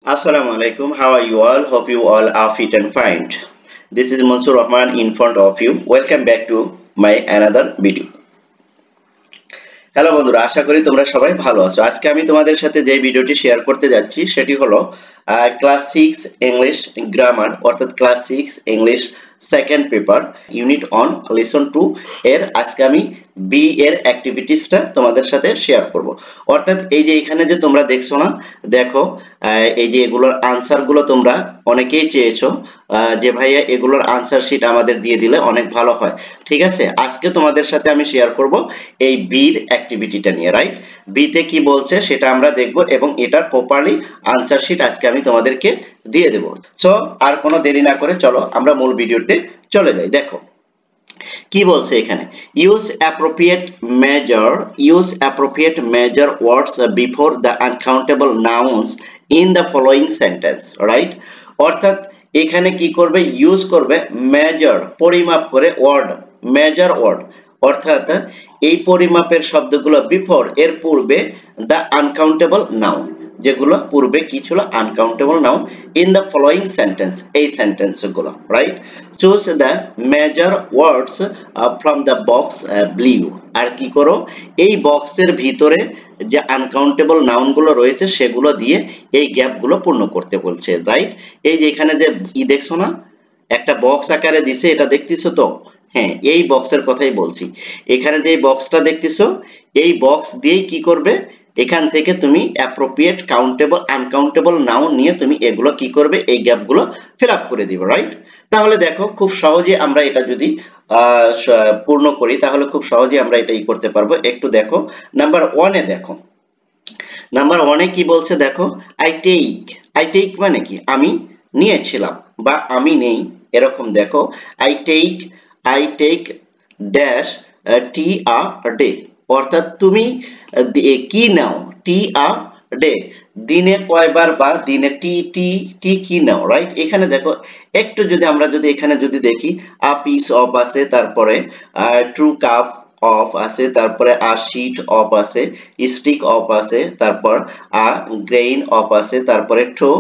Assalamu alaikum. How are you all? Hope you all are fit and fine. This is Mansur Rahman in front of you. Welcome back to my another video. Hello বন্ধুরা, আশা করি তোমরা সবাই ভালো আছো। আজকে আমি তোমাদের সাথে যে ভিডিওটি শেয়ার করতে যাচ্ছি সেটি হলো ক্লাস 6 ইংলিশ গ্রামার অর্থাৎ class 6 English second paper unit on lesson 2 এর আজকে আমি বি এর অ্যাক্টিভিটিসটা তোমাদের সাথে শেয়ার করব। অর্থাৎ এই যে এখানে যে তোমরা দেখছো না, দেখো এই যে এগুলোর আনসার গুলো তোমরা অনেকেই চেয়েছো যে ভাইয়া এগুলোর আনসার শিট আমাদের দিয়ে দিলে অনেক ভালো হয়। ঠিক আছে, আজকে তোমাদের সাথে আমি শেয়ার করব এই বির অ্যাক্টিভিটিটা নিয়ে, রাইট? বিতে কি বলছে সেটা আমরা দেখব এবং এটার প্রপারলি আনসার শিট আজকে আমি তোমাদেরকে দিয়ে দেব। সো আর কোনো দেরি না করে চলো আমরা মূল ভিডিওতে চলে যাই। দেখো কি বলছে এখানে, use appropriate measure words before the uncountable nouns in the following sentence, right? অর্থাৎ এখানে কি করবে, ইউজ করবে মেজার, পরিমাপ করে, ওয়ার্ড, মেজার ওয়ার্ড, অর্থাৎ এই পরিমাপের শব্দগুলো বিফোর, এর পূর্বে, দ্য আনকাউন্টেবল নাউন, যেগুলো পূর্বে কি ছিল, uncountable noun, in the following sentence, এই সেন্টেন্স গুলো, right? Choose the major words from the box below. আর কি করো, এই বক্সের ভিতরে যে আনকাউন্টেবল নাউন গুলো রয়েছে সেগুলো দিয়ে এই গ্যাপ গুলো পূর্ণ করতে বলছে, রাইট? এই যে এখানে যে দেখছো না, একটা বক্স আকারে দিছে, এটা দেখতেছো তো? হ্যাঁ, এই বক্সের কথাই বলছি। এখানে যে বক্সটা দেখতেছো, এই বক্স দিয়েই কি করবে, এখান থেকে তুমি অ্যাপ্রোপ্রিয়েট কাউন্টেবল আনকাউন্টেবল নাউন নিয়ে তুমি এগুলো কি করবে, এই গ্যাপগুলো ফিল আপ করে দিবে, রাইট? তাহলে দেখো খুব সহজে আমরা এটা যদি পূর্ণ করি তাহলে খুব সহজে আমরা এটাই করতে পারবো। একটু দেখো নাম্বার 1 এ, দেখো নাম্বার 1 এ কি বলছে, দেখো আই টেক মানে কি, আমি নিয়েছিলাম বা আমি নেই, এরকম। দেখো I take dash tea a day, অর্থাৎ তুমি কি নাও, টি আ ডে, দিনে কয়বার বা দিনে টি টি টি কি নাও, রাইট? এখানে দেখো একটু যদি আমরা যদি এখানে যদি দেখি, আ পিস অফ আছে, তারপরে ট্রু কাপ অফ আছে, তারপরে আ শিট অফ আছে, স্টিক অফ আছে, তারপর আ গ্রেইন অফ আছে, তারপরে টু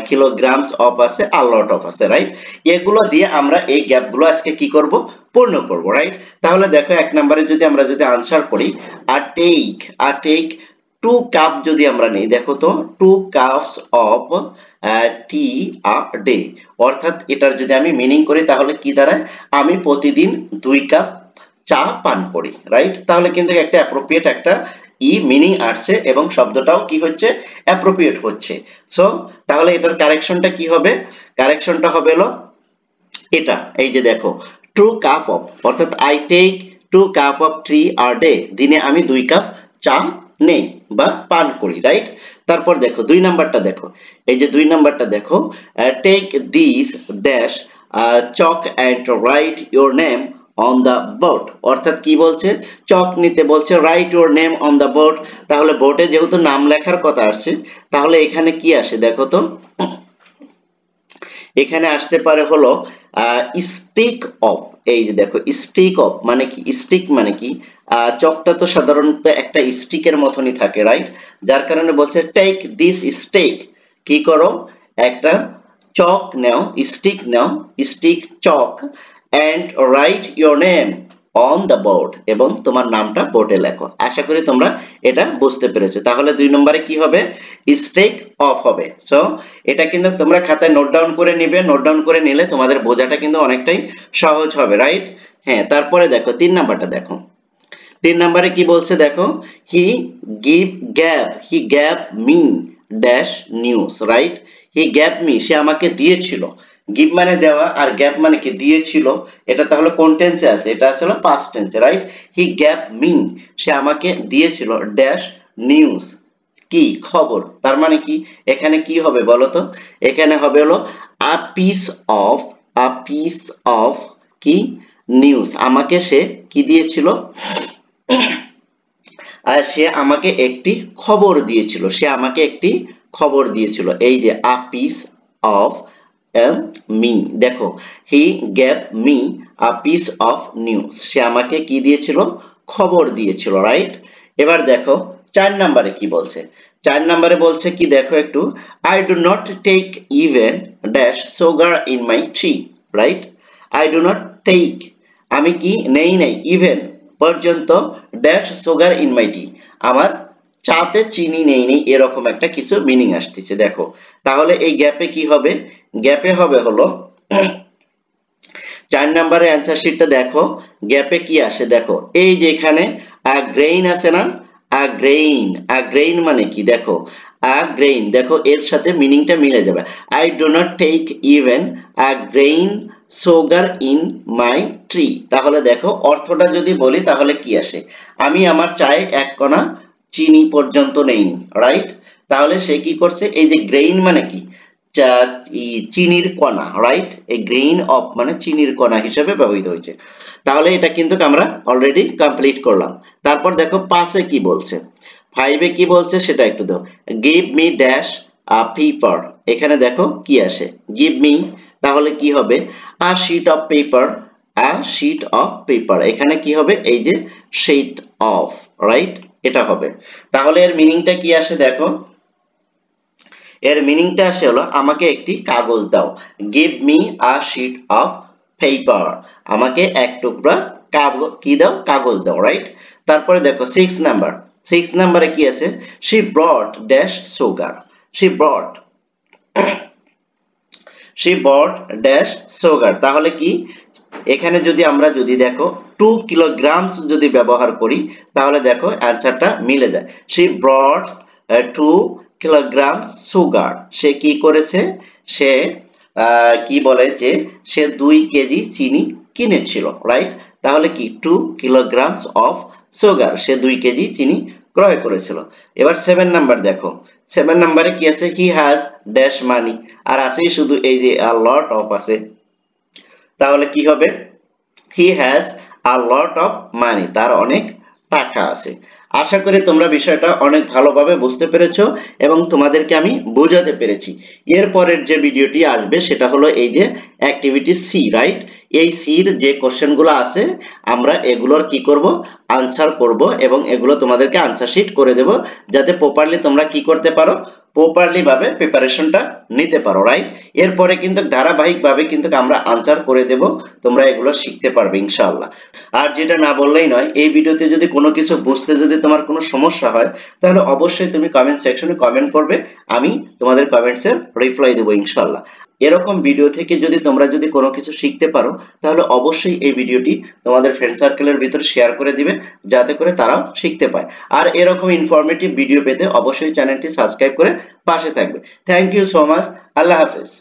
কিলোগ্রামস অফ আছে, আ লট অফ আছে, রাইট? এগুলো দিয়ে আমরা এই গ্যাপগুলো আজকে কি করব, পূর্ণ করব, রাইট? তাহলে দেখো এক নম্বরে যদি আমরা যদি আনসার করি, আ টেক 2 কাপ যদি আমরা নেই, দেখো তো 2 cups of tea a day, অর্থাৎ এটার যদি আমি মিনিং করি তাহলে কি দাঁড়ায়, আমি প্রতিদিন 2 কাপ চা পান করি, রাইট? তাহলে কিন্তু একটা অ্যাপ্রোপ্রিয়েট একটা মিনিং আসছে এবং শব্দটাও কি হচ্ছে, অ্যাপ্রোপ্রিয়েট হচ্ছে। সো তাহলে এটার কারেকশনটা কি হবে, কারেকশনটা হবে হলো এটা, এই যে দেখো 2 কাপ অফ, অর্থাৎ I take 2 cup of tea a day, দিনে আমি 2 কাপ চা নেই বা পান করি, রাইট? তারপর দেখো 2 নাম্বারটা, দেখো এই যে 2 নাম্বারটা দেখো, take this dash chalk and write your name on the board, অর্থাৎ কি বলছে, চক নিতে বলছে, write your name on the board. তাহলে বোর্ডে যেহেতু নাম লেখার কথা আসছে, তাহলে এখানে কি আসে দেখো তো, এখানে আসতে পারে হলো স্টিক অফ। এই যে দেখো স্টিক অফ মানে কি, স্টিক মানে কি, চকটা তো সাধারণত একটা স্টিকের মতনই থাকে, রাইট? যার কারণে বলছে টেক দিস স্টিক, কি করো, একটা চক নাও, স্টিক নাও, stick chalk, and write your name on the board, এবং তোমার নামটা বোর্ডে লেখো। আশা করি তোমরা এটা বুঝতে পেরেছো। তাহলে 2 নম্বরে কি হবে, স্টেক অফ হবে। সো এটা কিন্তু তোমরা খাতায় নোট ডাউন করে নিবে, নোট ডাউন করে নিলে তোমাদের বোঝাটা কিন্তু অনেকটাই সহজ হবে, রাইট? হ্যাঁ, তারপরে দেখো 3 নাম্বারটা, দেখো 3 নম্বরে কি বলছে, দেখো he gave me dash news, right? He gave me, সে আমাকে দিয়েছিল। গিভ মানে দেওয়া আর গ্যাভ মানে কি, দিয়েছিল। এটা তাহলে কোন টেন্সে আছে, এটা আসলে পাস্ট টেন্সে, রাইট? হি গ্যাভ মি, সে আমাকে দিয়েছিল ড্যাশ নিউজ, কি খবর। তার মানে কি, এখানে কি হবে বলো তো, এখানে হবে হলো আ piece of, a piece of কি নিউজ, আমাকে সে কি দিয়েছিল, আর সে আমাকে একটি খবর দিয়েছিল, সে আমাকে একটি খবর দিয়েছিল। এই যে আ পিস অফ মি, দেখো he gave me a piece of news, সে আমাকে কি দিয়েছিল, খবর দিয়েছিল, রাইট? এবার দেখো 4 নম্বরে কি বলছে? 4 নম্বরে বলছে কি দেখো একটু, I do not take even dash sugar in my tea, right? I do not take, আমি কি নেই নাই even পর্যন্ত dash sugar in my tea, আমার চাতে চিনি নেই নি, এরকম একটা কিছু মিনিং আসতেছে। দেখো তাহলে এই গ্যাপে কি হবে? গ্যাপে হবে হলো 4 নম্বরের অ্যান্সার শিটটা দেখো, গ্যাপে কি আসে দেখো, এই যে এখানে আ গ্রেইন আছে না, আ গ্রেইন মানে কি দেখো, আ গ্রেইন দেখো এর সাথে মিনিংটা মিলে যাবে। I do not take even a grain sugar in my tree. তাহলে দেখো অর্থটা যদি বলি তাহলে কি আসে, আমি আমার চায়ে এক কণা চিনি পর্যন্ত নেইনি, রাইট? তাহলে সে কি করছে, এই যে গ্রেইন মানে কি, চিনির কণা, রাইট? এই গ্রেইন অফ মানে চিনির কণা হিসেবে ব্যবহৃত হয়েছে। তাহলে এটা কিন্তু আমরা অলরেডি কমপ্লিট করলাম। তারপর দেখো 5 এ কি বলছে, 5 এ কি বলছে সেটা একটু দাও, give me dash a paper. এখানে দেখো কি আসে, গিভ মি, তাহলে কি হবে, a sheet of paper, a sheet of paper, এখানে কি হবে, এই যে শিট অফ, রাইট? এটা হবে। তাহলে এর মিনিংটা কি আসে দেখো, এর মিনিংটা আসে হলো আমাকে একটি কাগজ দাও, give me a sheet of paper, আমাকে এক টুকরা কাগজ কি দাও, কাগজ দাও, রাইট? তারপরে দেখো 6 নাম্বার, 6 নাম্বারে কি আছে, she brought dash sugar, she brought dash sugar, তাহলে কি এখানে যদি আমরা যদি দেখো 2 কিলোগ্রামস যদি ব্যবহার করি তাহলে দেখো অ্যানসারটা মিলে যায়। she brought 2 কিলোগ্রাম সুগার, সে কি করেছে, সে কি বলে যে সে 2 কেজি চিনি কিনেছিল, রাইট? তাহলে কি 2 kilograms of sugar, say 2 KG চিনি ক্রয় করেছিল। এবার 7 নাম্বার দেখো, 7 নাম্বারে কি আছে, হি হ্যাজ ড্যাশ মানি, আর আছে শুধু এই যে আ লট অফ আছে, তাহলে কি হবে, he has a lot of money, তার অনেক টাকা আছে। আশা করি তোমরা বিষয়টা অনেক ভালোভাবে বুঝতে পেরেছো এবং তোমাদেরকে আমি বোঝাতে পেরেছি। এরপরের যে ভিডিওটি আসবে সেটা হলো এই যে অ্যাক্টিভিটি সি, রাইট? এই সির যে কোশ্চেনগুলো আছে আমরা এগুলোর কি করব, আনসার করব এবং এগুলো তোমাদেরকে আনসার শিট করে দেব, যাতে প্রপারলি তোমরা কি করতে পারো, প্রপারলি ভাবে প্রিপারেশনটা নিতে পারো, রাইট? এরপরে কিন্তু ধারাবাহিকভাবে কিন্তু আমরা আনসার করে দেব, তোমরা এগুলো শিখতে পারবে ইনশাআল্লাহ। আর যেটা না বললেই নয়, এই ভিডিওতে যদি কোনো কিছু বুঝতে যদি তোমার কোনো সমস্যা হয় তাহলে অবশ্যই তুমি কমেন্ট সেকশনে কমেন্ট করবে, আমি তোমাদের কমেন্টসের রিপ্লাই দেব ইনশাআল্লাহ। এরকম ভিডিও থেকে যদি তোমরা যদি কোনো কিছু শিখতে পারো তাহলে অবশ্যই এই ভিডিওটি তোমাদের ফ্রেন্ড সার্কেলের ভিতরে শেয়ার করে দিবে, যাতে করে তারাও শিখতে পায়। আর এরকম ইনফরমেটিভ ভিডিও পেতে অবশ্যই চ্যানেলটি সাবস্ক্রাইব করে পাশে থাকবে। থ্যাংক ইউ সো মাচ, আল্লাহ হাফেজ।